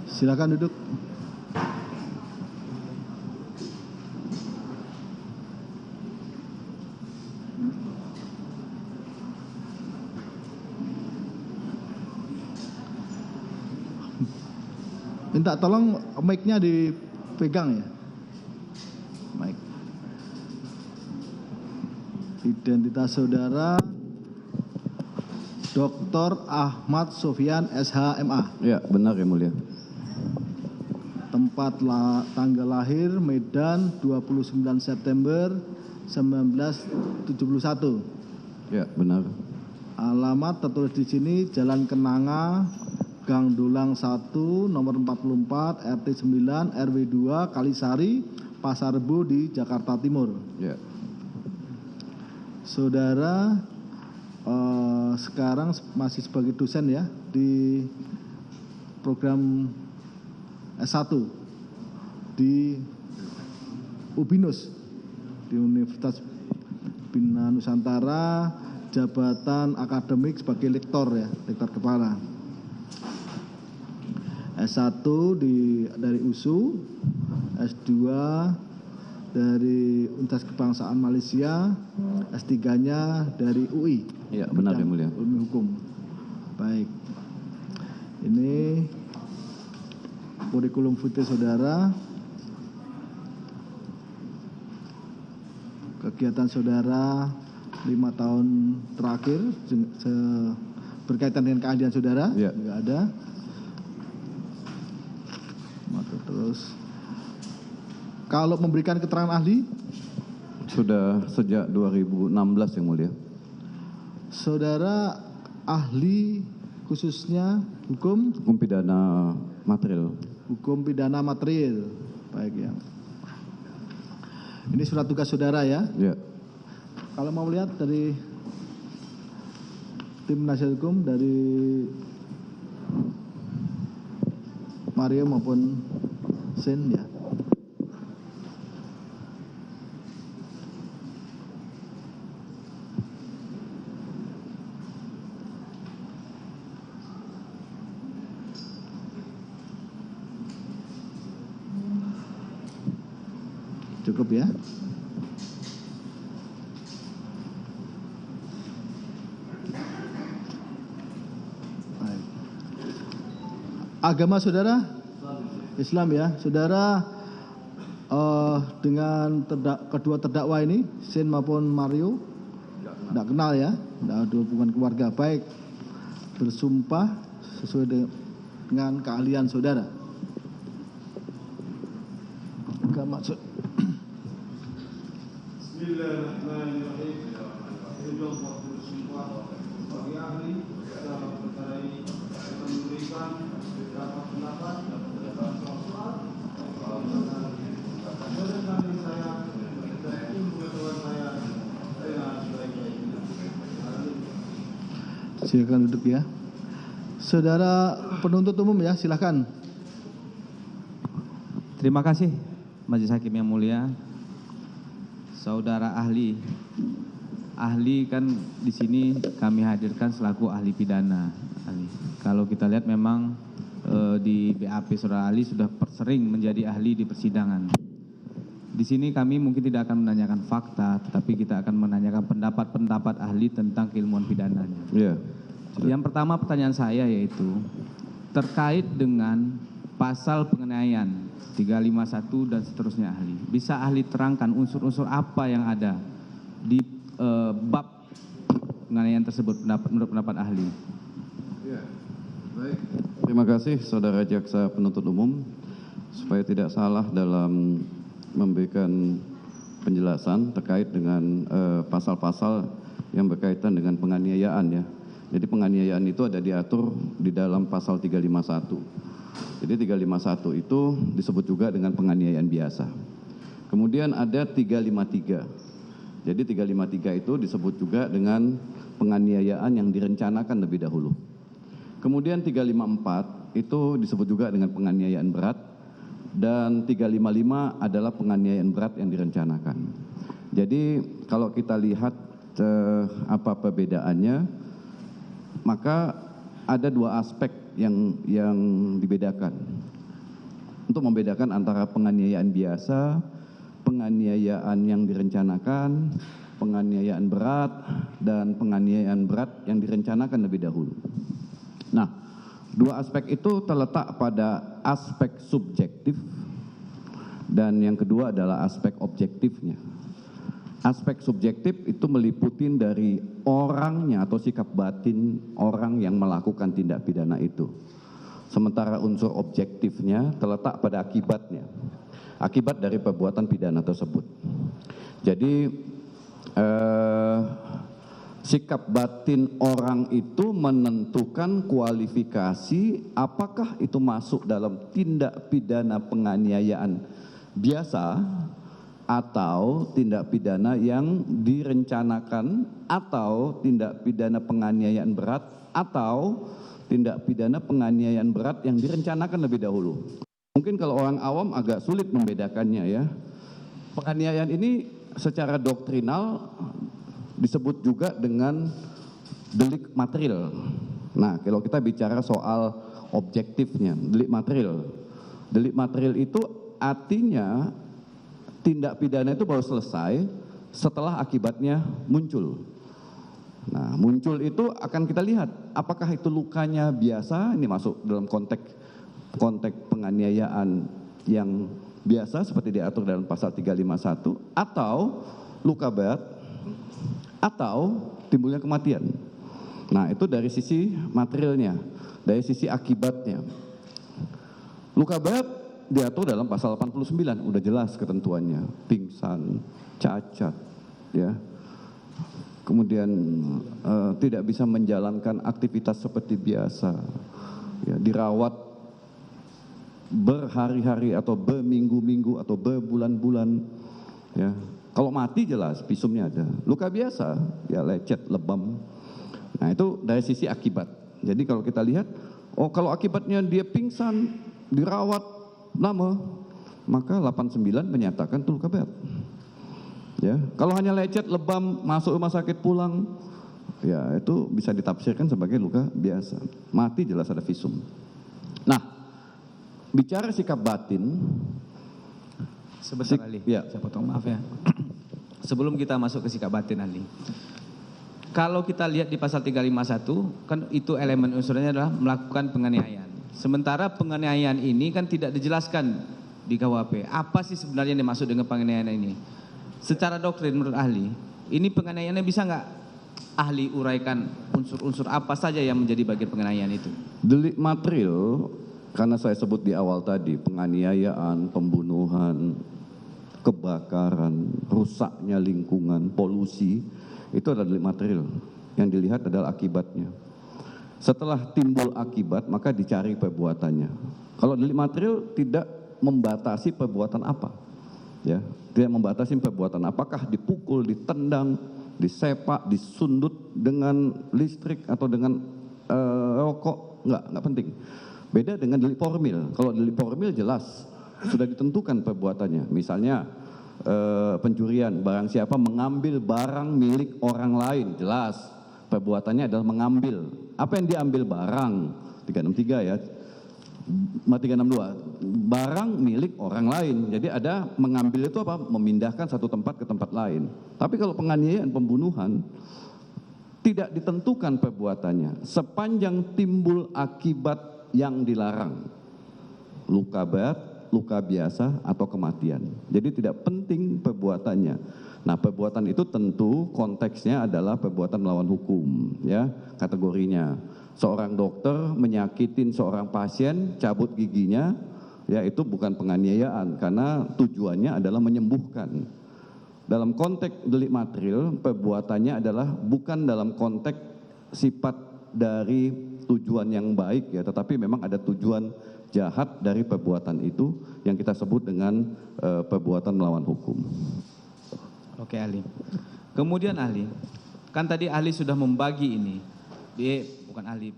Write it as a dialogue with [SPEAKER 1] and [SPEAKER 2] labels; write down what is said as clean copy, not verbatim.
[SPEAKER 1] Silakan duduk. Minta tolong mic-nya dipegang ya. Mic. Identitas saudara Dr. Ahmad Sofyan SH.MA.
[SPEAKER 2] Ya, benar yang mulia.
[SPEAKER 1] Tempat tanggal lahir Medan 29 September 1971.
[SPEAKER 2] Ya, benar.
[SPEAKER 1] Alamat tertulis di sini Jalan Kenanga, Gang Dulang 1, nomor 44, RT 9, RW 2, Kalisari, Pasar Rebo di Jakarta Timur.
[SPEAKER 2] Ya.
[SPEAKER 1] Saudara sekarang masih sebagai dosen ya di program S1 di UBINUS di Universitas Bina Nusantara, jabatan akademik sebagai lektor ya, lektor kepala. S1 dari USU, S2 dari Universitas Kebangsaan Malaysia, S3-nya dari UI.
[SPEAKER 2] Ya, benar yang mulia.
[SPEAKER 1] Ilmu hukum. Baik. Ini kurikulum vitae saudara. Kegiatan saudara 5 tahun terakhir berkaitan dengan keahlian saudara,
[SPEAKER 2] Ya.
[SPEAKER 1] juga ada. Maka terus kalau memberikan keterangan ahli
[SPEAKER 2] Sudah sejak 2016 yang mulia.
[SPEAKER 1] saudara ahli khususnya hukum
[SPEAKER 2] Hukum pidana material.
[SPEAKER 1] hukum pidana material. Baik ya. Ini surat tugas saudara ya.
[SPEAKER 2] Ya.
[SPEAKER 1] Kalau mau lihat dari tim penasihat hukum dari Mario maupun Sen ya. Cukup ya. Baik. Agama saudara? Islam ya. Saudara dengan kedua terdakwa ini, Sin maupun Mario, tidak kenal ya, tidak ada hubungan keluarga. Baik, bersumpah sesuai dengan keahlian saudara. Agama
[SPEAKER 3] Bismillahirrahmanirrahim. Bersumpah bagi ahli dalam perkara ini akan memberikan beberapa pendapat dan beberapa soal berdasarkan saya dan ilmu pengetahuan saya dengan sebaik-baiknya.
[SPEAKER 1] Silakan duduk ya. Saudara penuntut umum ya, silakan.
[SPEAKER 4] Terima kasih Majelis Hakim yang mulia. Saudara ahli kan di sini kami hadirkan selaku ahli pidana. Kalau kita lihat memang di BAP saudara ahli sudah sering menjadi ahli di persidangan. Di sini kami mungkin tidak akan menanyakan fakta, tetapi kita akan menanyakan pendapat-pendapat ahli tentang keilmuan pidananya.
[SPEAKER 2] Ya.
[SPEAKER 4] Yang pertama pertanyaan saya yaitu terkait dengan pasal penganiayaan 351 dan seterusnya ahli. Bisa ahli terangkan unsur-unsur apa yang ada di bab penganiayaan tersebut menurut pendapat ahli?
[SPEAKER 2] Ya. Baik. Terima kasih saudara jaksa penuntut umum. Supaya tidak salah dalam memberikan penjelasan terkait dengan pasal-pasal yang berkaitan dengan penganiayaan ya. Jadi penganiayaan itu ada diatur di dalam pasal 351. Jadi 351 itu disebut juga dengan penganiayaan biasa. Kemudian ada 353. Jadi 353 itu disebut juga dengan penganiayaan yang direncanakan lebih dahulu. Kemudian 354 itu disebut juga dengan penganiayaan berat. Dan 355 adalah penganiayaan berat yang direncanakan. Jadi kalau kita lihat apa perbedaannya, maka ada dua aspek yang dibedakan. untuk membedakan antara penganiayaan biasa, penganiayaan yang direncanakan, penganiayaan berat, dan penganiayaan berat yang direncanakan lebih dahulu. Nah, dua aspek itu terletak pada aspek subjektif dan yang kedua adalah aspek objektifnya. Aspek subjektif itu meliputi dari orangnya atau sikap batin orang yang melakukan tindak pidana itu. Sementara unsur objektifnya terletak pada akibatnya. Akibat dari perbuatan pidana tersebut. Jadi sikap batin orang itu menentukan kualifikasi apakah itu masuk dalam tindak pidana penganiayaan biasa atau tindak pidana yang direncanakan atau tindak pidana penganiayaan berat atau tindak pidana penganiayaan berat yang direncanakan lebih dahulu. Mungkin kalau orang awam agak sulit membedakannya ya. Penganiayaan ini secara doktrinal disebut juga dengan delik material. Nah, kalau kita bicara soal objektifnya, delik material. Delik material itu artinya tindak pidana itu baru selesai setelah akibatnya muncul. Nah, muncul itu akan kita lihat apakah itu lukanya biasa, ini masuk dalam konteks penganiayaan yang biasa seperti diatur dalam pasal 351 atau luka berat atau timbulnya kematian. Nah, itu dari sisi materialnya, dari sisi akibatnya. Luka berat diatur dalam pasal 89, udah jelas ketentuannya, pingsan, cacat, ya. Kemudian tidak bisa menjalankan aktivitas seperti biasa, ya, dirawat berhari-hari atau berminggu-minggu atau berbulan-bulan, ya. Kalau mati jelas visumnya ada. Luka biasa, ya lecet, lebam. Nah, itu dari sisi akibat. Jadi kalau kita lihat, oh kalau akibatnya dia pingsan, dirawat lama, maka 89 menyatakan itu luka berat. Ya, kalau hanya lecet, lebam, masuk rumah sakit pulang, ya itu bisa ditafsirkan sebagai luka biasa. Mati jelas ada visum. Nah, bicara sikap batin,
[SPEAKER 4] sebentar Ali,
[SPEAKER 2] ya.
[SPEAKER 4] saya potong, maaf ya. Sebelum kita masuk ke sikap batin Ali, kalau kita lihat di pasal 351, kan itu elemen unsurnya adalah melakukan penganiayaan. Sementara penganiayaan ini kan tidak dijelaskan di KUHP. Apa sih sebenarnya yang dimaksud dengan penganiayaan ini? Secara doktrin menurut ahli, ini penganiayaannya bisa nggak ahli uraikan unsur-unsur apa saja yang menjadi bagian penganiayaan itu?
[SPEAKER 2] Delik material, karena saya sebut di awal tadi, penganiayaan, pembunuhan, kebakaran, rusaknya lingkungan, polusi, itu adalah delik material. Yang dilihat adalah akibatnya. Setelah timbul akibat, maka dicari perbuatannya. Kalau delik material tidak membatasi perbuatan apa, ya, tidak membatasi perbuatan. Apakah dipukul, ditendang, disepak, disundut dengan listrik atau dengan rokok, nggak penting. Beda dengan delik formil. Kalau delik formil jelas sudah ditentukan perbuatannya. Misalnya pencurian, barang siapa mengambil barang milik orang lain, jelas perbuatannya adalah mengambil. Apa yang diambil barang? 363 ya. 362. Barang milik orang lain. Jadi ada mengambil itu apa? Memindahkan satu tempat ke tempat lain. Tapi kalau penganiayaan, pembunuhan, tidak ditentukan perbuatannya sepanjang timbul akibat yang dilarang. Luka berat, luka biasa, atau kematian. Jadi tidak penting perbuatannya. Nah, perbuatan itu tentu konteksnya adalah perbuatan melawan hukum, ya, kategorinya. Seorang dokter menyakitin seorang pasien, cabut giginya, ya itu bukan penganiayaan karena tujuannya adalah menyembuhkan. Dalam konteks delik material, perbuatannya adalah bukan dalam konteks sifat dari tujuan yang baik, ya, tetapi memang ada tujuan jahat dari perbuatan itu yang kita sebut dengan perbuatan melawan hukum.
[SPEAKER 4] Oke ahli. Kemudian ahli, kan tadi ahli sudah membagi ini, bukan ahli.